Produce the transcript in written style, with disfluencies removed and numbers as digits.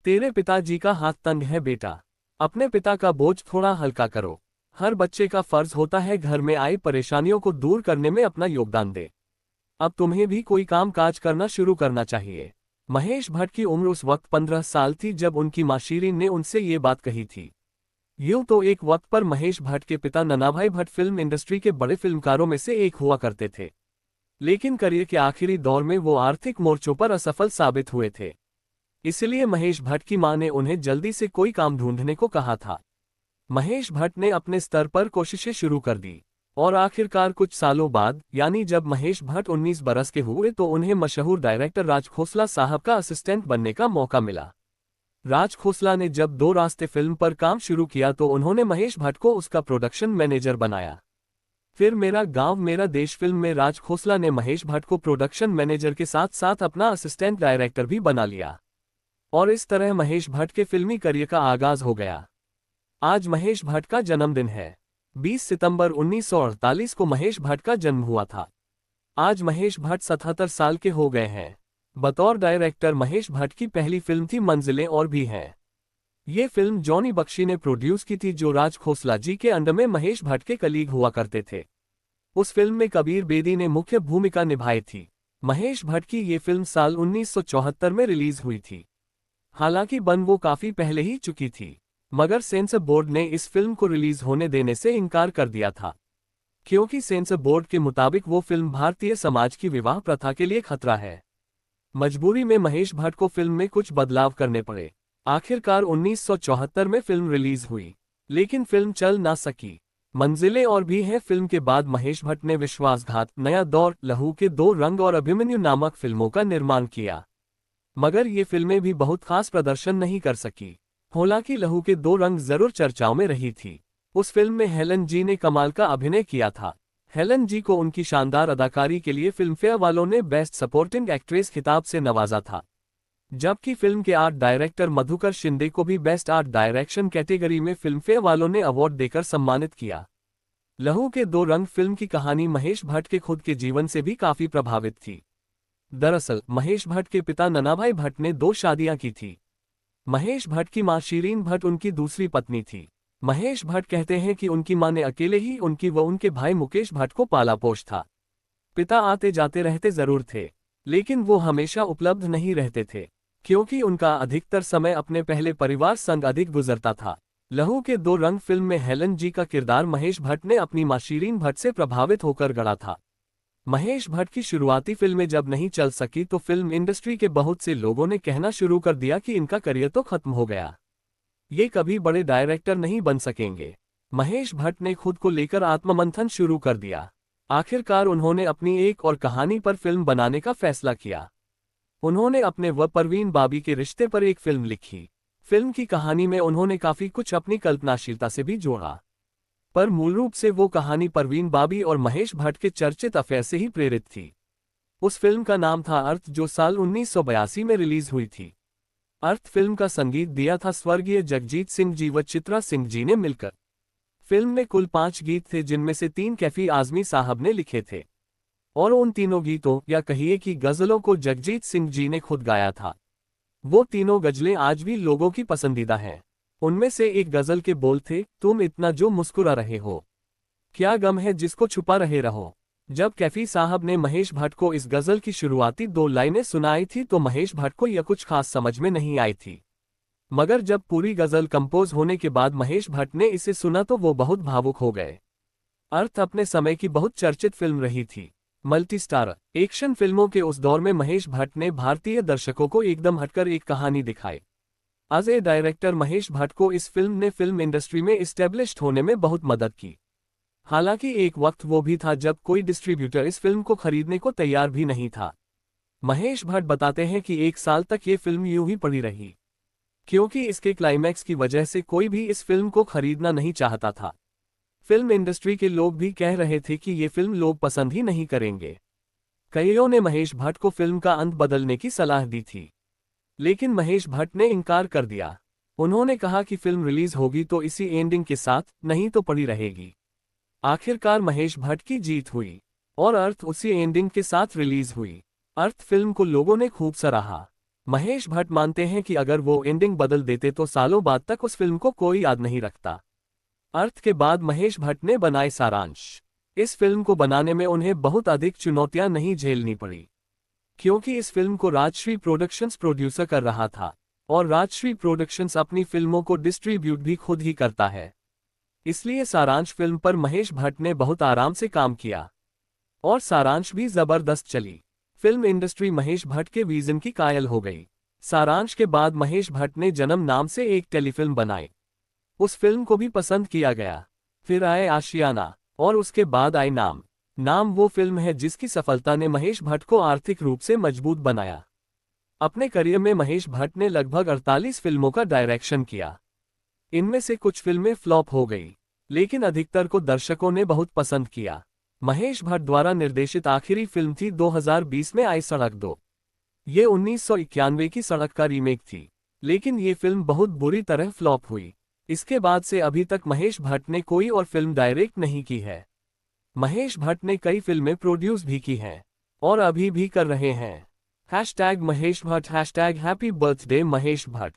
तेरे पिताजी का हाथ तंग है बेटा। अपने पिता का बोझ थोड़ा हल्का करो। हर बच्चे का फर्ज होता है घर में आई परेशानियों को दूर करने में अपना योगदान दे। अब तुम्हें भी कोई काम काज करना शुरू करना चाहिए। महेश भट्ट की उम्र उस वक्त 15 साल थी जब उनकी मां शीरीन ने उनसे ये बात कही थी। यूं तो एक वक्त पर महेश भट्ट के पिता ननाभाई भट्ट फिल्म इंडस्ट्री के बड़े फिल्मकारों में से एक हुआ करते थे। लेकिन करियर के आखिरी दौर में वो आर्थिक मोर्चों पर असफल साबित हुए थे। इसलिए महेश भट्ट की मां ने उन्हें जल्दी से कोई काम ढूंढने को कहा था। महेश भट्ट ने अपने स्तर पर कोशिशें शुरू कर दी और आखिरकार कुछ सालों बाद यानी जब महेश भट्ट 19 बरस के हुए तो उन्हें मशहूर डायरेक्टर राज खोसला साहब का असिस्टेंट बनने का मौका मिला। राज खोसला ने जब दो रास्ते फिल्म पर काम शुरू किया तो उन्होंने महेश भट्ट को उसका प्रोडक्शन मैनेजर बनाया। फिर मेरा गांव मेरा देश फिल्म में राज खोसला ने महेश भट्ट को प्रोडक्शन मैनेजर के साथ साथ अपना असिस्टेंट डायरेक्टर भी बना लिया और इस तरह महेश भट्ट के फिल्मी करियर का आगाज हो गया। आज महेश भट्ट का जन्मदिन है। 20 सितंबर 1948 को महेश भट्ट का जन्म हुआ था। आज महेश भट्ट 77 साल के हो गए हैं। बतौर डायरेक्टर महेश भट्ट की पहली फिल्म थी मंजिलें और भी हैं। ये फिल्म जॉनी बख्शी ने प्रोड्यूस की थी जो राज खोसला जी के अंडर में महेश भट्ट के कलीग हुआ करते थे। उस फिल्म में कबीर बेदी ने मुख्य भूमिका निभाई थी। महेश भट्ट की ये फिल्म साल 1974 में रिलीज हुई थी। हालांकि बन वो काफी पहले ही चुकी थी, मगर सेंसर बोर्ड ने इस फिल्म को रिलीज होने देने से इनकार कर दिया था, क्योंकि सेंसर बोर्ड के मुताबिक वो फिल्म भारतीय समाज की विवाह प्रथा के लिए खतरा है। मजबूरी में महेश भट्ट को फिल्म में कुछ बदलाव करने पड़े। आखिरकार 1974 में फिल्म रिलीज हुई, लेकिन फिल्म चल ना सकी। मंजिलें और भी हैं फिल्म के बाद महेश भट्ट ने विश्वासघात, नया दौर, लहू के दो रंग और अभिमन्यु नामक फिल्मों का निर्माण किया, मगर ये फिल्में भी बहुत खास प्रदर्शन नहीं कर सकी। हालांकि लहू के दो रंग जरूर चर्चाओं में रही थी। उस फिल्म में हेलन जी ने कमाल का अभिनय किया था। हेलन जी को उनकी शानदार अदाकारी के लिए फिल्मफेयर वालों ने बेस्ट सपोर्टिंग एक्ट्रेस खिताब से नवाजा था, जबकि फिल्म के आर्ट डायरेक्टर मधुकर शिंदे को भी बेस्ट आर्ट डायरेक्शन कैटेगरी में फिल्मफेयर वालों ने अवार्ड देकर सम्मानित किया। लहू के दो रंग फिल्म की कहानी महेश भट्ट के खुद के जीवन से भी काफी प्रभावित थी। दरअसल महेश भट्ट के पिता ननाभाई भट्ट ने 2 शादियां की थी। महेश भट्ट की मां शीरीन भट्ट उनकी दूसरी पत्नी थी। महेश भट्ट कहते हैं कि उनकी मां ने अकेले ही उनकी व उनके भाई मुकेश भट्ट को पाला पोष था। पिता आते जाते रहते जरूर थे, लेकिन वो हमेशा उपलब्ध नहीं रहते थे, क्योंकि उनका अधिकतर समय अपने पहले परिवार संग अधिक गुजरता था। लहू के दो रंग फिल्म में हेलन जी का किरदार महेश भट्ट ने अपनी मां शीरीन भट्ट से प्रभावित होकर गढ़ा था। महेश भट्ट की शुरुआती फिल्में जब नहीं चल सकी तो फिल्म इंडस्ट्री के बहुत से लोगों ने कहना शुरू कर दिया कि इनका करियर तो खत्म हो गया, ये कभी बड़े डायरेक्टर नहीं बन सकेंगे। महेश भट्ट ने खुद को लेकर आत्ममंथन शुरू कर दिया। आखिरकार उन्होंने अपनी एक और कहानी पर फिल्म बनाने का फैसला किया। उन्होंने अपने व परवीन बाबी के रिश्ते पर एक फिल्म लिखी। फिल्म की कहानी में उन्होंने काफी कुछ अपनी कल्पनाशीलता से भी जोड़ा, पर मूल रूप से वो कहानी परवीन बाबी और महेश भट्ट के चर्चित अफेयर से ही प्रेरित थी। उस फिल्म का नाम था अर्थ, जो साल 1982 में रिलीज हुई थी। अर्थ फिल्म का संगीत दिया था स्वर्गीय जगजीत सिंह जी व चित्रा सिंह जी ने मिलकर। फिल्म में कुल 5 गीत थे, जिनमें से 3 कैफी आजमी साहब ने लिखे थे और उन तीनों गीतों या कहिए कि गजलों को जगजीत सिंह जी ने खुद गाया था। वो तीनों गजलें आज भी लोगों की पसंदीदा हैं। उनमें से एक गजल के बोल थे, तुम इतना जो मुस्कुरा रहे हो, क्या गम है जिसको छुपा रहे रहो। जब कैफी साहब ने महेश भट्ट को इस गजल की शुरुआती 2 लाइनें सुनाई थी तो महेश भट्ट को यह कुछ खास समझ में नहीं आई थी, मगर जब पूरी गजल कंपोज होने के बाद महेश भट्ट ने इसे सुना तो वो बहुत भावुक हो गए। अर्थ अपने समय की बहुत चर्चित फिल्म रही थी। मल्टी स्टार एक्शन फिल्मों के उस दौर में महेश भट्ट ने भारतीय दर्शकों को एकदम हटकर एक कहानी दिखाई। As a director Mahesh Bhatt को इस फिल्म ने फिल्म इंडस्ट्री में इस्टेब्लिश्ड होने में बहुत मदद की। हालांकि एक वक्त वो भी था जब कोई डिस्ट्रीब्यूटर इस फिल्म को खरीदने को तैयार भी नहीं था। महेश भट्ट बताते हैं कि 1 साल तक ये फिल्म यूं ही पड़ी रही, क्योंकि इसके क्लाइमैक्स की वजह से कोई भी इस फिल्म को खरीदना नहीं चाहता था। फिल्म इंडस्ट्री के लोग भी कह रहे थे कि ये फिल्म लोग पसंद ही नहीं करेंगे। कईयों ने महेश भट्ट को फिल्म का अंत बदलने की सलाह दी थी, लेकिन महेश भट्ट ने इनकार कर दिया। उन्होंने कहा कि फिल्म रिलीज होगी तो इसी एंडिंग के साथ, नहीं तो पड़ी रहेगी। आखिरकार महेश भट्ट की जीत हुई और अर्थ उसी एंडिंग के साथ रिलीज हुई। अर्थ फिल्म को लोगों ने खूब सराहा। महेश भट्ट मानते हैं कि अगर वो एंडिंग बदल देते तो सालों बाद तक उस फिल्म को कोई याद नहीं रखता। अर्थ के बाद महेश भट्ट ने बनाए सारांश। इस फिल्म को बनाने में उन्हें बहुत अधिक चुनौतियां नहीं झेलनी पड़ी, क्योंकि इस फिल्म को राजश्री प्रोडक्शंस प्रोड्यूसर कर रहा था, और राजश्री प्रोडक्शंस अपनी फिल्मों को डिस्ट्रीब्यूट भी खुद ही करता है। इसलिए सारांश फिल्म पर महेश भट्ट ने बहुत आराम से काम किया, और सारांश भी जबरदस्त चली। फिल्म इंडस्ट्री महेश भट्ट के विजन की कायल हो गई। सारांश के बाद महेश भट्ट ने जन्म नाम से एक टेलीफिल्म बनाई। उस फिल्म को भी पसंद किया गया। फिर आए आशियाना, और उसके बाद आई नाम। नाम वो फिल्म है जिसकी सफलता ने महेश भट्ट को आर्थिक रूप से मजबूत बनाया। अपने करियर में महेश भट्ट ने लगभग 48 फिल्मों का डायरेक्शन किया। इनमें से कुछ फिल्में फ्लॉप हो गई, लेकिन अधिकतर को दर्शकों ने बहुत पसंद किया। महेश भट्ट द्वारा निर्देशित आखिरी फिल्म थी 2020 में आई सड़क 2। ये 1991 की सड़क का रीमेक थी, लेकिन ये फिल्म बहुत बुरी तरह फ्लॉप हुई। इसके बाद से अभी तक महेश भट्ट ने कोई और फिल्म डायरेक्ट नहीं की है। महेश भट्ट ने कई फिल्में प्रोड्यूस भी की हैं, और अभी भी कर रहे हैं। #Mahesh Bhatt #happy birthday Mahesh Bhatt.